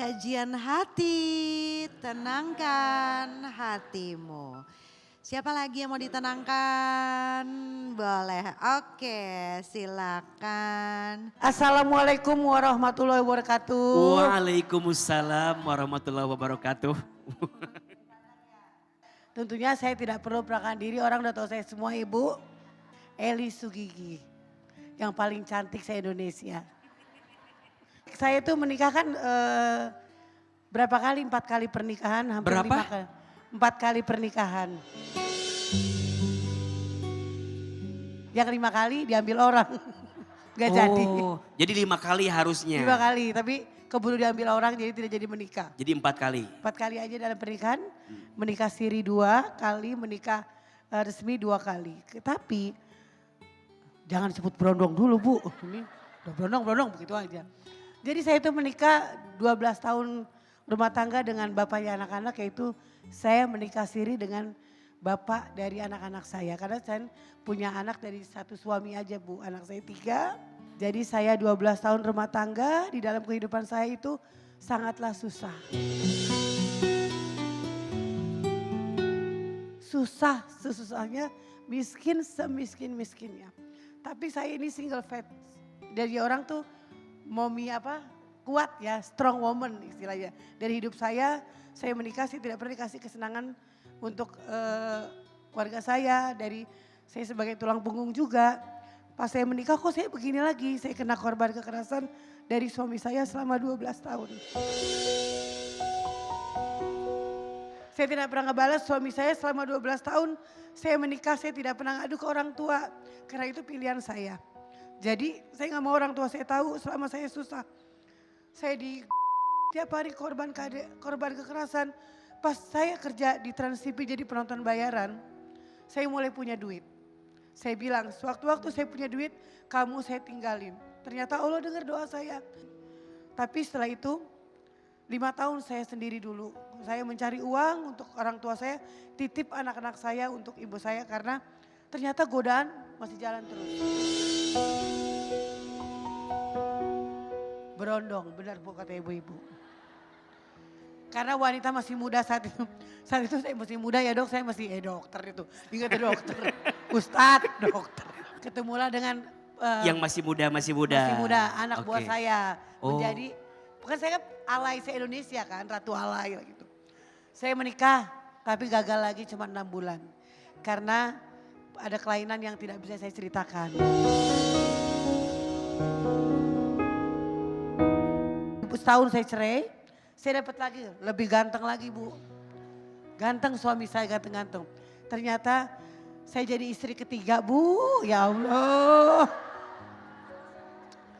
Kajian hati, tenangkan hatimu. Siapa lagi yang mau ditenangkan? Boleh, oke silakan. Assalamualaikum warahmatullahi wabarakatuh. Waalaikumsalam warahmatullahi wabarakatuh. Tentunya saya tidak perlu perkenalkan diri, orang udah tahu saya semua Ibu. Eli Sugigi, yang paling cantik se-Indonesia. Saya itu menikah kan berapa kali? 4 kali pernikahan, hampir Berapa? 5 kali. 4 kali pernikahan. Yang 5 kali diambil orang, gak jadi. Jadi 5 kali harusnya. 5 kali, tapi keburu diambil orang jadi tidak jadi menikah. Jadi 4 kali. 4 kali aja dalam pernikahan, menikah siri 2 kali, menikah resmi 2 kali. Tapi jangan disebut berondong dulu Bu, ini udah berondong begitu aja. Jadi saya itu menikah 12 tahun rumah tangga dengan bapaknya anak-anak, yaitu saya menikah siri dengan bapak dari anak-anak saya. Karena saya punya anak dari satu suami aja Bu, anak saya 3. Jadi saya 12 tahun rumah tangga, di dalam kehidupan saya itu sangatlah susah. Susah sesusahnya, miskin semiskin-miskinnya. Tapi saya ini single fat. Dari orang tuh mommy kuat ya, strong woman istilahnya. Dari hidup saya menikah sih tidak pernah dikasih kesenangan untuk keluarga saya. Dari saya sebagai tulang punggung juga. Pas saya menikah kok saya begini lagi. Saya kena korban kekerasan dari suami saya selama 12 tahun. Saya tidak pernah ngebalas suami saya selama 12 tahun. Saya menikah, saya tidak pernah ngadu ke orang tua. Karena itu pilihan saya. Jadi saya gak mau orang tua saya tahu selama saya susah. Saya tiap hari korban kekerasan. Pas saya kerja di Trans TV jadi penonton bayaran, saya mulai punya duit. Saya bilang, sewaktu-waktu saya punya duit, kamu saya tinggalin. Ternyata Allah dengar doa saya. Tapi setelah itu, 5 tahun saya sendiri dulu. Saya mencari uang untuk orang tua saya, titip anak-anak saya untuk ibu saya karena ternyata godaan masih jalan terus. Berondong, benar Bu kata ibu-ibu. Karena wanita masih muda saat itu. Saat itu saya masih muda ya Dok, saya masih dokter itu. Ingat dokter, Ustadz dokter. Ketemulah dengan Yang masih muda. Masih muda, anak buah saya. Menjadi, bukan saya kan alay se-Indonesia kan, ratu alay gitu. Saya menikah tapi gagal lagi cuma 6 bulan. Karena ada kelainan yang tidak bisa saya ceritakan. Setahun saya cerai, saya dapat lagi lebih ganteng lagi Bu. Ganteng suami saya ganteng-ganteng. Ternyata saya jadi istri ketiga Bu, ya Allah.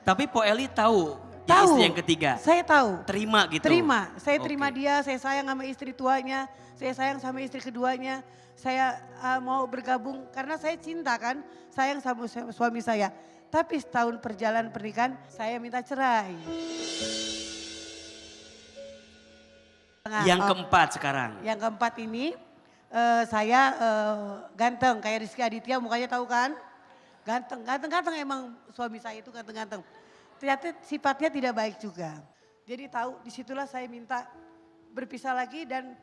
Tapi Po Eli tahu Tahu, istri yang ketiga? Saya tahu. Terima gitu? Terima, saya terima dia, saya sayang sama istri tuanya, saya sayang sama istri keduanya. Saya mau bergabung karena saya cinta kan, sayang sama suami saya. Tapi setahun perjalanan pernikahan saya minta cerai. Yang keempat sekarang? Yang keempat ini saya ganteng kayak Rizky Aditya mukanya tahu kan. Ganteng emang suami saya itu ganteng-ganteng. Ternyata sifatnya tidak baik juga. Jadi tahu disitulah saya minta berpisah lagi dan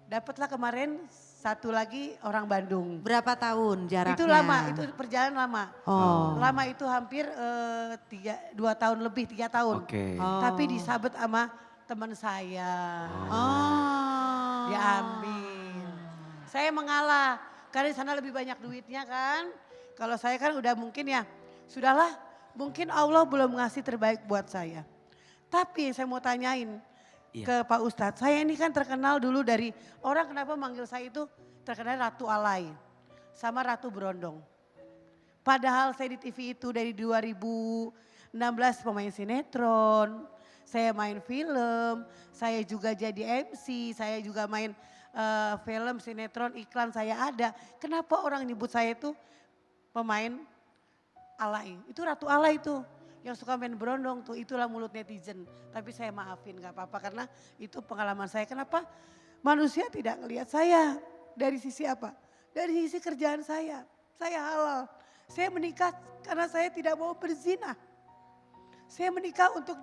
dapatlah kemarin satu lagi orang Bandung. Berapa tahun jaraknya? Itu lama, itu perjalanan lama. Oh. Lama itu hampir 2 tahun lebih, 3 tahun. Oke. Tapi disabet sama teman saya. Oh. Diambil. Saya mengalah, karena di sana lebih banyak duitnya kan. Kalau saya kan udah mungkin ya, sudahlah mungkin Allah belum ngasih terbaik buat saya. Tapi saya mau tanyain ke Pak Ustadz, saya ini kan terkenal dulu dari orang kenapa manggil saya itu terkenal Ratu Alay sama Ratu Berondong. Padahal saya di TV itu dari 2016 pemain sinetron, saya main film, saya juga jadi MC, saya juga main film, sinetron, iklan saya ada. Kenapa orang nyebut saya itu pemain alay? Itu Ratu Alay itu. Yang suka main berondong tuh, itulah mulut netizen. Tapi saya maafin gak apa-apa karena itu pengalaman saya. Kenapa manusia tidak ngelihat saya dari sisi apa? Dari sisi kerjaan saya halal. Saya menikah karena saya tidak mau berzina. Saya menikah untuk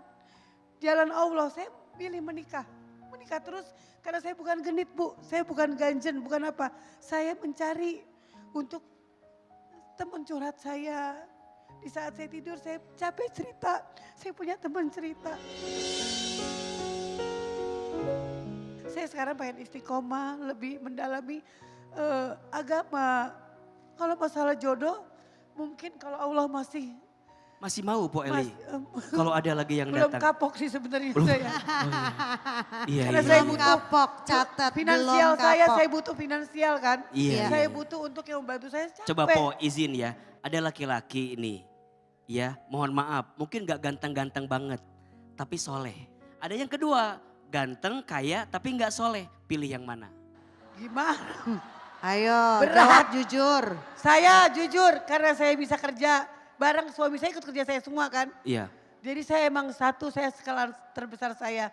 jalan Allah. Saya milih menikah. Menikah terus karena saya bukan genit Bu, saya bukan ganjen, bukan apa. Saya mencari untuk teman curhat saya. Di saat saya tidur saya capek cerita, saya punya teman cerita. Saya sekarang pengen istiqomah, lebih mendalami agama. Kalau masalah jodoh, mungkin kalau Allah masih Masih mau Po Eli? Mas- Kalau ada lagi yang belum datang. kapok sih sebenarnya Belum. saya. Iya, Karena iya. saya Belum butuh kapok, catat finansial belum saya kapok. butuh finansial kan. Iya, Saya iya. butuh untuk yang membantu saya capek. Coba Po izin ya, ada laki-laki ini. Ya, mohon maaf, mungkin gak ganteng-ganteng banget. Tapi soleh. Ada yang kedua, ganteng, kaya, tapi gak soleh. Pilih yang mana? Gimana? Ayo, Berat. jawab jujur. Saya jujur karena saya bisa kerja bareng suami saya ikut kerja saya semua kan. Iya. Jadi saya emang satu, saya skala terbesar saya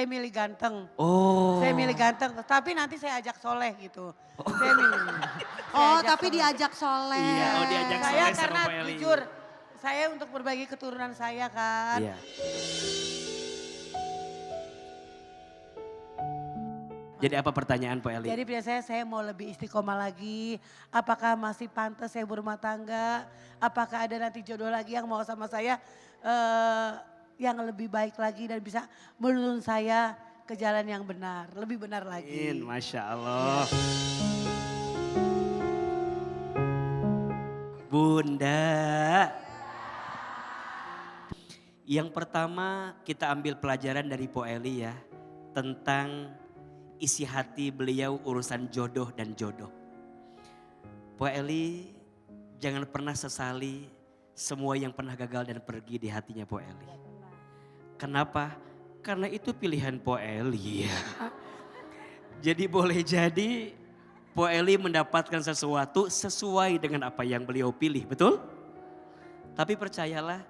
milih ganteng. Oh. Saya milih ganteng, tapi nanti saya ajak soleh gitu. Saya milih. Saya Oh, ajak tapi soleh. diajak soleh. Iya, oh diajak Saya soleh sama karena Po Eli. jujur, saya untuk berbagi keturunan saya kan. Iya. Jadi apa pertanyaan Po Eli? Jadi biasanya saya mau lebih istiqomah lagi. Apakah masih pantas saya berumah tangga? Apakah ada nanti jodoh lagi yang mau sama saya yang lebih baik lagi dan bisa menuntun saya ke jalan yang benar, lebih benar lagi. Masya Allah. Bunda. Yang pertama kita ambil pelajaran dari Po Eli ya. Tentang isi hati beliau urusan jodoh dan jodoh. Po Eli jangan pernah sesali semua yang pernah gagal dan pergi di hatinya Po Eli. Kenapa? Karena itu pilihan Po Eli ya. Jadi boleh jadi Po Eli mendapatkan sesuatu sesuai dengan apa yang beliau pilih, betul? Tapi percayalah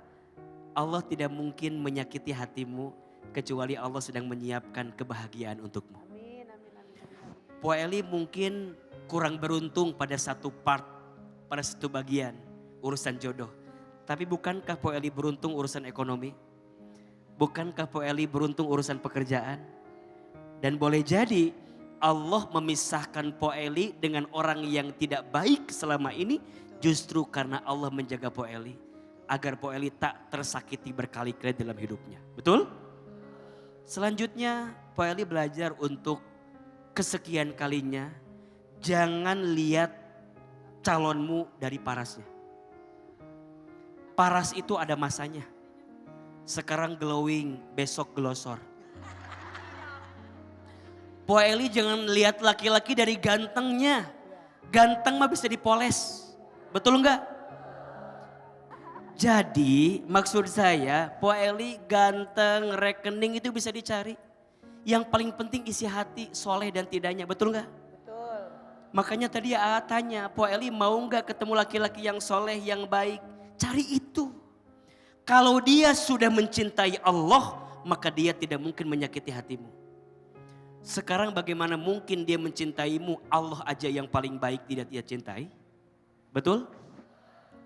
Allah tidak mungkin menyakiti hatimu kecuali Allah sedang menyiapkan kebahagiaan untukmu. Po Eli mungkin kurang beruntung pada satu part, pada satu bagian urusan jodoh. Tapi bukankah Po Eli beruntung urusan ekonomi? Bukankah Po Eli beruntung urusan pekerjaan? Dan boleh jadi Allah memisahkan Po Eli dengan orang yang tidak baik selama ini justru karena Allah menjaga Po Eli. Agar Po Eli tak tersakiti berkali-kali dalam hidupnya. Betul? Selanjutnya Po Eli belajar untuk kesekian kalinya, jangan lihat calonmu dari parasnya. Paras itu ada masanya. Sekarang glowing, besok glosor. Po Eli jangan lihat laki-laki dari gantengnya. Ganteng mah bisa dipoles. Betul enggak? Jadi maksud saya Po Eli ganteng, rekening itu bisa dicari. Yang paling penting isi hati, soleh dan tidaknya, betul nggak? Betul. Makanya tadi AA tanya, Po Eli mau nggak ketemu laki-laki yang soleh, yang baik? Cari itu. Kalau dia sudah mencintai Allah, maka dia tidak mungkin menyakiti hatimu. Sekarang bagaimana mungkin dia mencintaimu, Allah aja yang paling baik tidak dia cintai? Betul?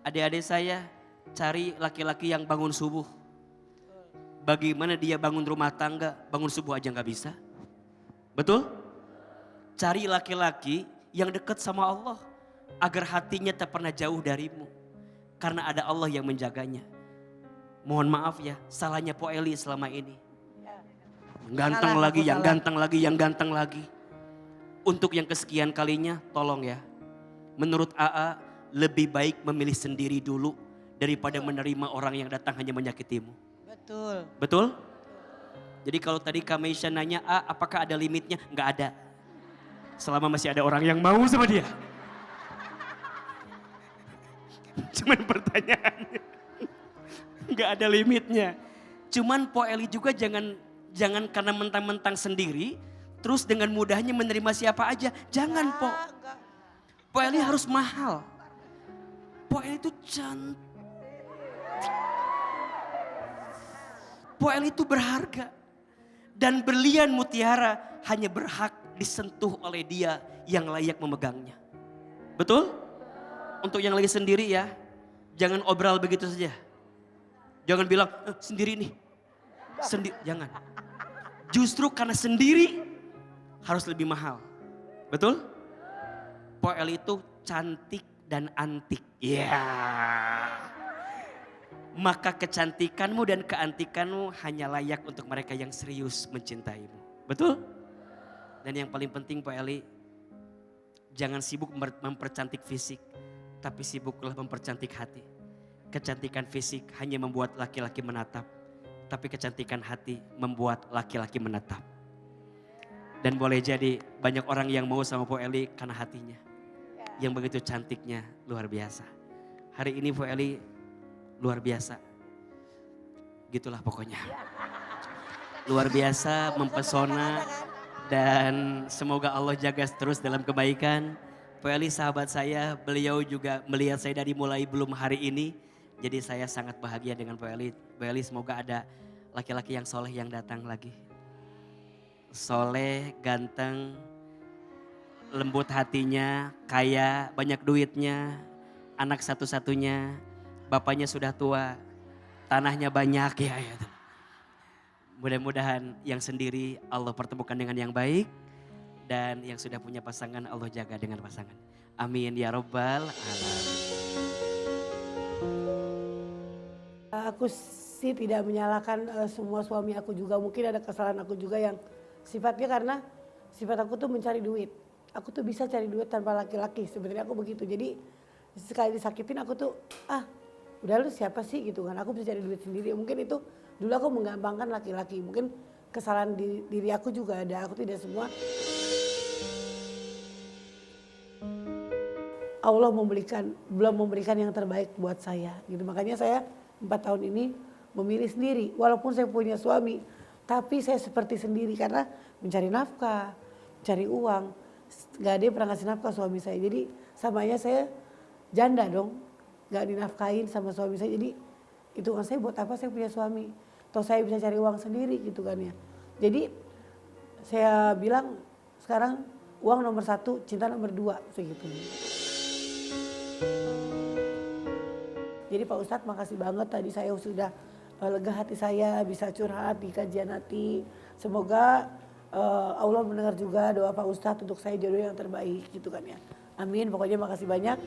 Adik-adik saya cari laki-laki yang bangun subuh. Bagaimana dia bangun rumah tangga, bangun subuh aja gak bisa. Betul? Cari laki-laki yang dekat sama Allah. Agar hatinya tak pernah jauh darimu. Karena ada Allah yang menjaganya. Mohon maaf ya, salahnya Po Eli selama ini. Ganteng Salah, lagi, aku yang salah. ganteng lagi, yang ganteng lagi. Untuk yang kesekian kalinya, tolong ya. Menurut AA, lebih baik memilih sendiri dulu daripada menerima orang yang datang hanya menyakitimu. Betul. Betul? Jadi kalau tadi Kamisha nanya, apakah ada limitnya? Enggak ada. Selama masih ada orang yang mau sama dia. Cuman pertanyaannya. Enggak ada limitnya. Cuman Po Eli juga jangan karena mentang-mentang sendiri, terus dengan mudahnya menerima siapa aja. Jangan Po. Enggak. Po Eli harus mahal. Po Eli itu cantik. Po Eli itu berharga. Dan berlian mutiara hanya berhak disentuh oleh dia yang layak memegangnya. Betul? Untuk yang lagi sendiri ya, jangan obral begitu saja. Jangan bilang, sendiri nih. Jangan. Justru karena sendiri harus lebih mahal. Betul? Po Eli itu cantik dan antik. Ya. Maka kecantikanmu dan keantikanmu hanya layak untuk mereka yang serius mencintaimu. Betul? Dan yang paling penting Po Eli, jangan sibuk mempercantik fisik, tapi sibuklah mempercantik hati. Kecantikan fisik hanya membuat laki-laki menatap, tapi kecantikan hati membuat laki-laki menetap. Dan boleh jadi banyak orang yang mau sama Po Eli karena hatinya. Yang begitu cantiknya luar biasa. Hari ini Po Eli luar biasa. Gitulah pokoknya. Luar biasa, mempesona. Dan semoga Allah jaga terus dalam kebaikan. Po Eli sahabat saya, beliau juga melihat saya dari mulai belum hari ini. Jadi saya sangat bahagia dengan Po Eli. Po Eli semoga ada laki-laki yang soleh yang datang lagi. Soleh, ganteng, lembut hatinya, kaya, banyak duitnya, anak satu-satunya, bapaknya sudah tua, tanahnya banyak ya. Mudah-mudahan yang sendiri Allah pertemukan dengan yang baik. Dan yang sudah punya pasangan Allah jaga dengan pasangan. Amin ya robbal alamin. Aku sih tidak menyalahkan semua suami aku juga. Mungkin ada kesalahan aku juga yang sifatnya karena sifat aku tuh mencari duit. Aku tuh bisa cari duit tanpa laki-laki. Sebenarnya aku begitu. Jadi sekali disakitin aku tuh udah lu siapa sih gitu kan. Aku bisa cari duit sendiri. Mungkin itu dulu aku menggampangkan laki-laki. Mungkin kesalahan diri aku juga ada. Aku tidak semua. Allah belum memberikan yang terbaik buat saya. Gitu. Makanya saya 4 tahun ini memilih sendiri. Walaupun saya punya suami, tapi saya seperti sendiri karena mencari nafkah, cari uang. Gak ada yang pernah ngasih nafkah suami saya. Jadi samanya saya janda dong. Gak dinafkahin sama suami saya. Jadi itu kan saya buat apa saya punya suami. Atau saya bisa cari uang sendiri gitu kan ya. Jadi saya bilang sekarang uang nomor 1, cinta nomor 2. Segitu. Jadi Pak Ustadz makasih banget tadi saya sudah lega hati saya bisa curhat di kajian hati. Semoga Allah mendengar juga doa Pak Ustadz untuk saya jodoh yang terbaik gitu kan ya. Amin, pokoknya makasih banyak.